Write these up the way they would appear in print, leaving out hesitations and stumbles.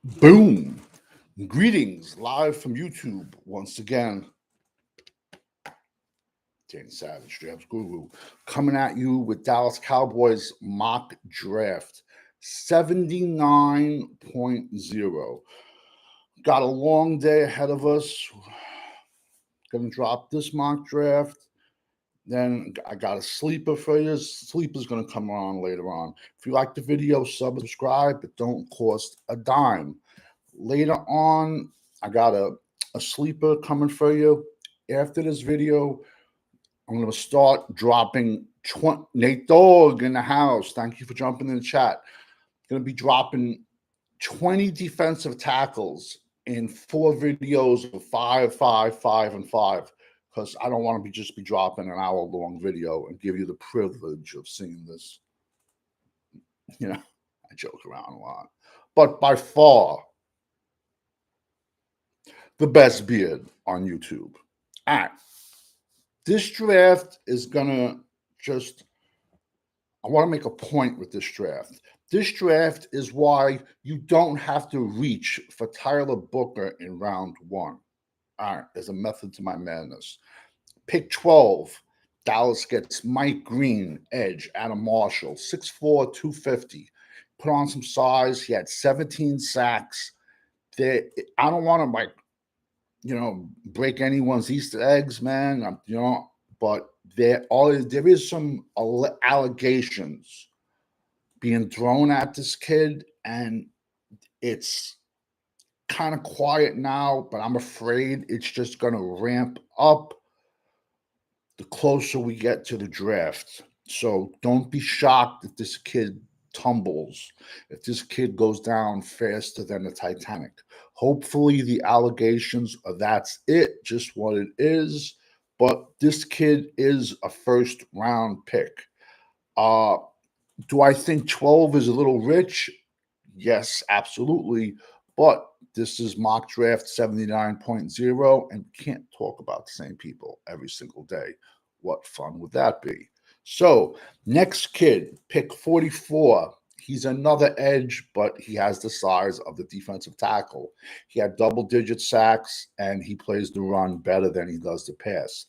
Boom. Greetings live from YouTube once again. Danny Savage, Drafts Guru, coming at you with Dallas Cowboys mock draft 79.0. Got a long day ahead of us. Gonna drop this mock draft. Then I got a sleeper for you. Sleeper's gonna come on later on. If you like the video, subscribe. It don't cost a dime. Later on, I got a sleeper coming for you. After this video, I'm going to start dropping Nate Dogg in the house. Thank you for jumping in the chat. Going to be dropping 20 defensive tackles in 4 videos of 5, 5, 5, and 5. Because I don't want to just be dropping an hour-long video and give you the privilege of seeing this. You know, I joke around a lot. But by far, the best beard on YouTube. All right. This draft is going to I want to make a point with this draft. This draft is why you don't have to reach for Tyler Booker in round 1. All right, there's a method to my madness. Pick 12, Dallas gets Mike Green, edge, Adam Marshall, 6'4", 250. Put on some size. He had 17 sacks. I don't want to, break anyone's Easter eggs, man. But there is some allegations being thrown at this kid, and it's kind of quiet now, but I'm afraid it's just going to ramp up the closer we get to the draft. So don't be shocked if this kid tumbles, if this kid goes down faster than the Titanic. Hopefully the allegations are that's it, just what it is. But this kid is a first-round pick. Do I think 12 is a little rich? Yes, absolutely. But this is mock draft 79.0, and can't talk about the same people every single day. What fun would that be? So, next kid, pick 44. He's another edge, but he has the size of the defensive tackle. He had double-digit sacks, and he plays the run better than he does the pass.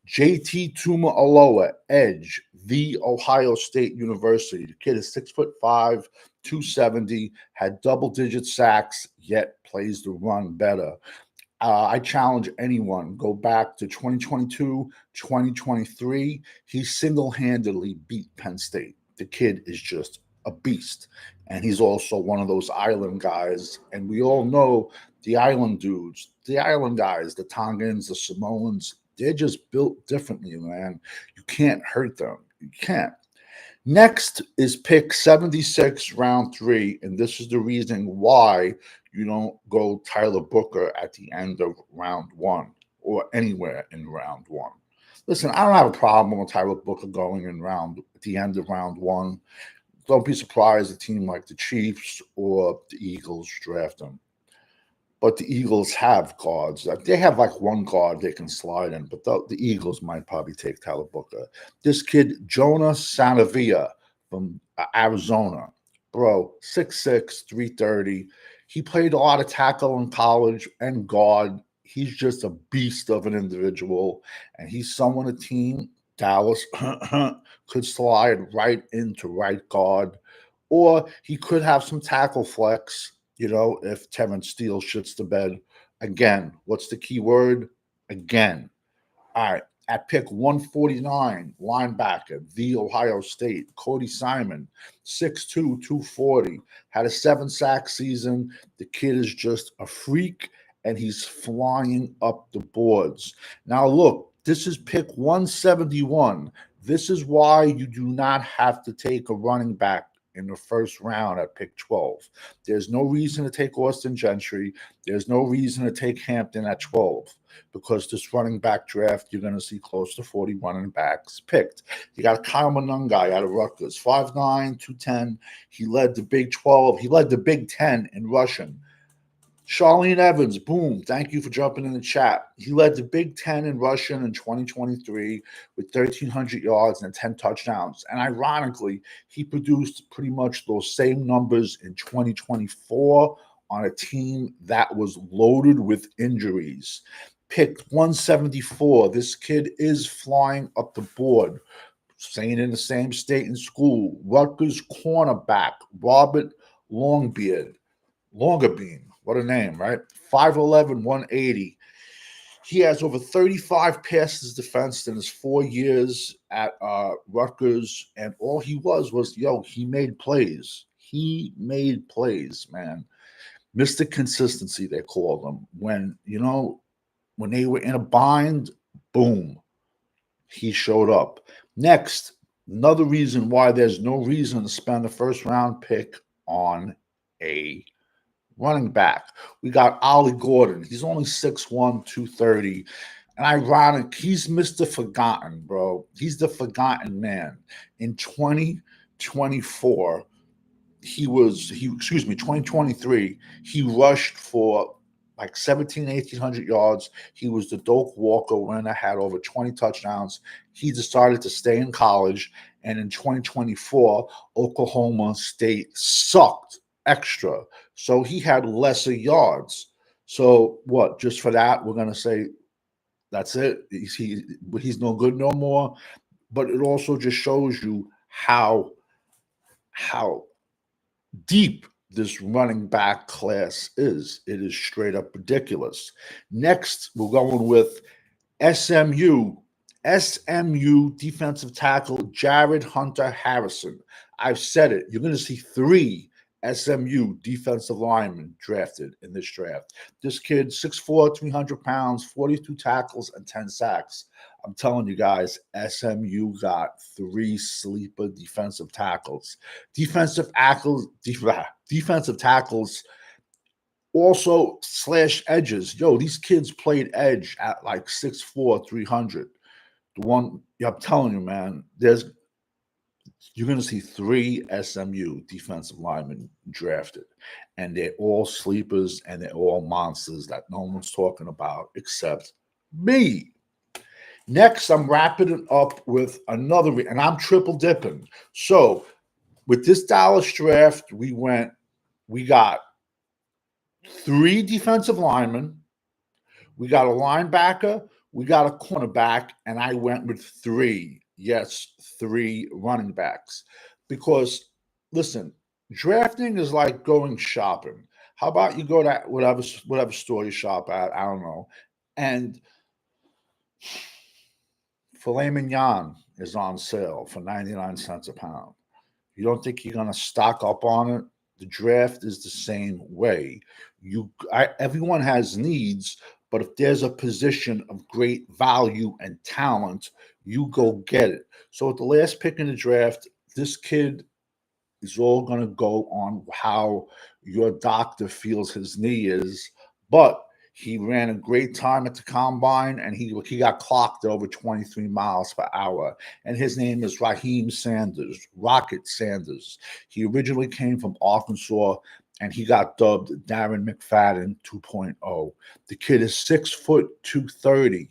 JT Tuimoloau, edge, The Ohio State University. The kid is 6'5", 270, had double-digit sacks, yet plays the run better. I challenge anyone, go back to 2022, 2023. He single-handedly beat Penn State. The kid is just a beast. And he's also one of those island guys. And we all know the island dudes, the island guys, the Tongans, the Samoans, they're just built differently, man. You can't hurt them. You can't. Next is pick 76, round 3. And this is the reason why you don't go Tyler Booker at the end of round 1 or anywhere in round 1. Listen, I don't have a problem with Tyler Booker going at the end of round 1. Don't be surprised a team like the Chiefs or the Eagles draft him. But the Eagles have guards. They have like one guard they can slide in, but the Eagles might probably take Tyler Booker. This kid, Jonah from Arizona. Bro, 6'6", 330. He played a lot of tackle in college and guard. He's just a beast of an individual, and he's someone a team, Dallas, could slide right into right guard, or he could have some tackle flex, if Terrence Steele shits the bed. Again, what's the key word? Again. All right. At pick 149, linebacker, The Ohio State, Cody Simon, 6'2", 240, had a 7-sack season. The kid is just a freak, and he's flying up the boards. Now, look, this is pick 171. This is why you do not have to take a running back in the first round at pick 12. There's no reason to take Austin Gentry. There's no reason to take Hampton at 12, because this running back draft, you're going to see close to 40 running backs picked. You got Kyle Monangai out of Rutgers, 5'9", 210. He led the Big 12. He led the Big 10 in rushing. Charlene Evans, boom, thank you for jumping in the chat. He led the Big 10 in rushing in 2023 with 1,300 yards and 10 touchdowns. And ironically, he produced pretty much those same numbers in 2024 on a team that was loaded with injuries. Picked 174. This kid is flying up the board, staying in the same state and school. Rutgers cornerback, Robert Longbeard. Longerbeam. What a name, right? 5'11", 180. He has over 35 passes defensed in his 4 years at Rutgers, and all he was, he made plays. He made plays, man. Mr. Consistency, they called him. When they were in a bind, boom, he showed up. Next, another reason why there's no reason to spend a first-round pick on a running back. We got Ollie Gordon. He's only 6'1", 230. And ironic, he's Mr. Forgotten, bro. He's the forgotten man. In 2024, 2023, he rushed for like 1,800 yards. He was the Doak Walker winner, had over 20 touchdowns. He decided to stay in college. And in 2024, Oklahoma State sucked extra. So he had lesser yards. So what? Just for that, we're going to say that's it. He's no good no more. But it also just shows you how deep this running back class is. It is straight up ridiculous. Next, we're going with SMU. SMU defensive tackle Jared Hunter Harrison. I've said it. You're going to see 3 SMU defensive linemen drafted in this draft. This kid, 6'4", 300 pounds, 42 tackles, and 10 sacks. I'm telling you guys, SMU got 3 sleeper defensive tackles. Defensive tackles also slash edges. Yo, these kids played edge at like 6'4", 300. I'm telling you, man, you're going to see 3 SMU defensive linemen drafted, and they're all sleepers and they're all monsters that no one's talking about except me. Next, I'm wrapping it up with another, and I'm triple dipping. So with this Dallas draft, we got 3 defensive linemen, we got a linebacker, we got a cornerback, and I went with 3. Yes, 3 running backs. Because, listen, drafting is like going shopping. How about you go to whatever store you shop at, I don't know, and filet mignon is on sale for 99 cents a pound. You don't think you're going to stock up on it? The draft is the same way. Everyone has needs, but if there's a position of great value and talent, you go get it. So at the last pick in the draft, this kid is all going to go on how your doctor feels his knee is, but he ran a great time at the combine, and he got clocked over 23 miles per hour. And his name is Rahiem Sanders, Rocket Sanders. He originally came from Arkansas, and he got dubbed Darren McFadden 2.0. The kid is 6 foot 230.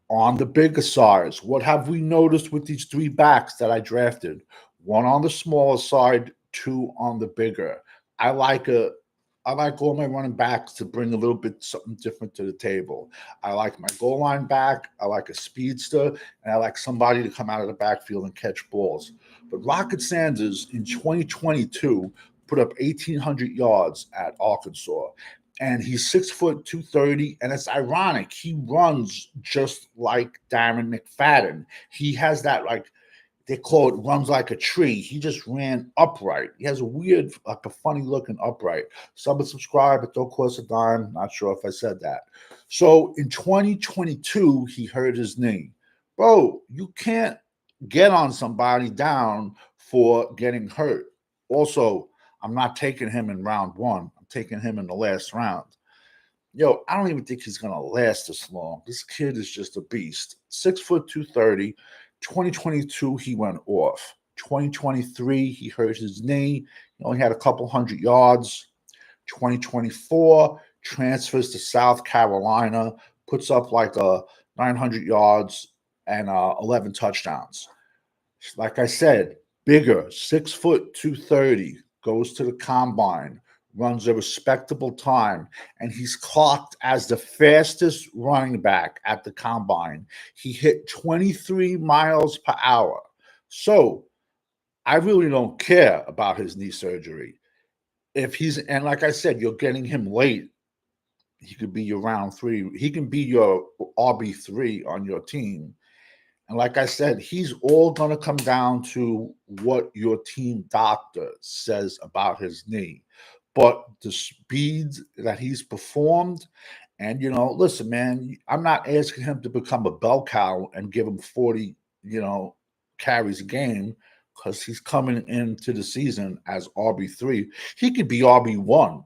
On the bigger size, what have we noticed with these 3 backs that I drafted? 1 on the smaller side, 2 on the bigger. I like all my running backs to bring a little bit something different to the table. I like my goal line back. I like a speedster, and I like somebody to come out of the backfield and catch balls. But Rocket Sanders in 2022 put up 1,800 yards at Arkansas. And he's 6 foot 230, and it's ironic. He runs just like Darren McFadden. He has that, like, they call it runs like a tree. He just ran upright. He has a weird, like a funny looking upright. Sub and subscribe, it don't cost a dime. Not sure if I said that. So in 2022, he hurt his knee. Bro, you can't get on somebody down for getting hurt. Also, I'm not taking him in round 1. I'm taking him in the last round. Yo, I don't even think he's going to last this long. This kid is just a beast. 6 foot 230. 2022, he went off. 2023, he hurt his knee. He only had a couple hundred yards. 2024, transfers to South Carolina, puts up like 900 yards and 11 touchdowns. Like I said, bigger, 6 foot 230, goes to the combine, runs a respectable time, and he's clocked as the fastest running back at the combine. He hit 23 miles per hour. So I really don't care about his knee surgery. If he's, and like I said, you're getting him late. He could be your round three. He can be your RB3 on your team. And like I said, he's all going to come down to what your team doctor says about his knee. But the speed that he's performed, and listen, man, I'm not asking him to become a bell cow and give him 40, carries a game because he's coming into the season as RB3. He could be RB1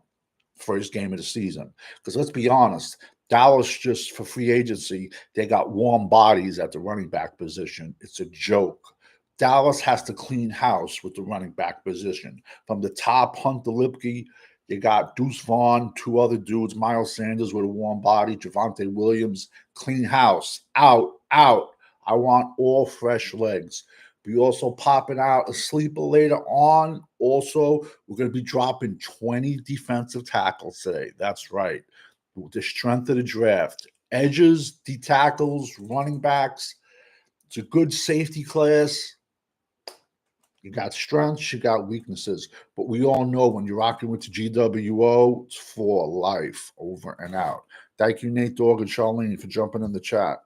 first game of the season. Because let's be honest, Dallas just for free agency, they got warm bodies at the running back position. It's a joke. Dallas has to clean house with the running back position. From the top, Hunter Lipke, you got Deuce Vaughn, two other dudes, Miles Sanders with a warm body, Javonte Williams, clean house, out, out. I want all fresh legs. We also popping out a sleeper later on. Also, we're going to be dropping 20 defensive tackles today. That's right. The strength of the draft. Edges, D tackles, running backs. It's a good safety class. You got strengths, you got weaknesses. But we all know when you're rocking with the GWO, it's for life, over and out. Thank you, Nate Dogg and Charlene, for jumping in the chat.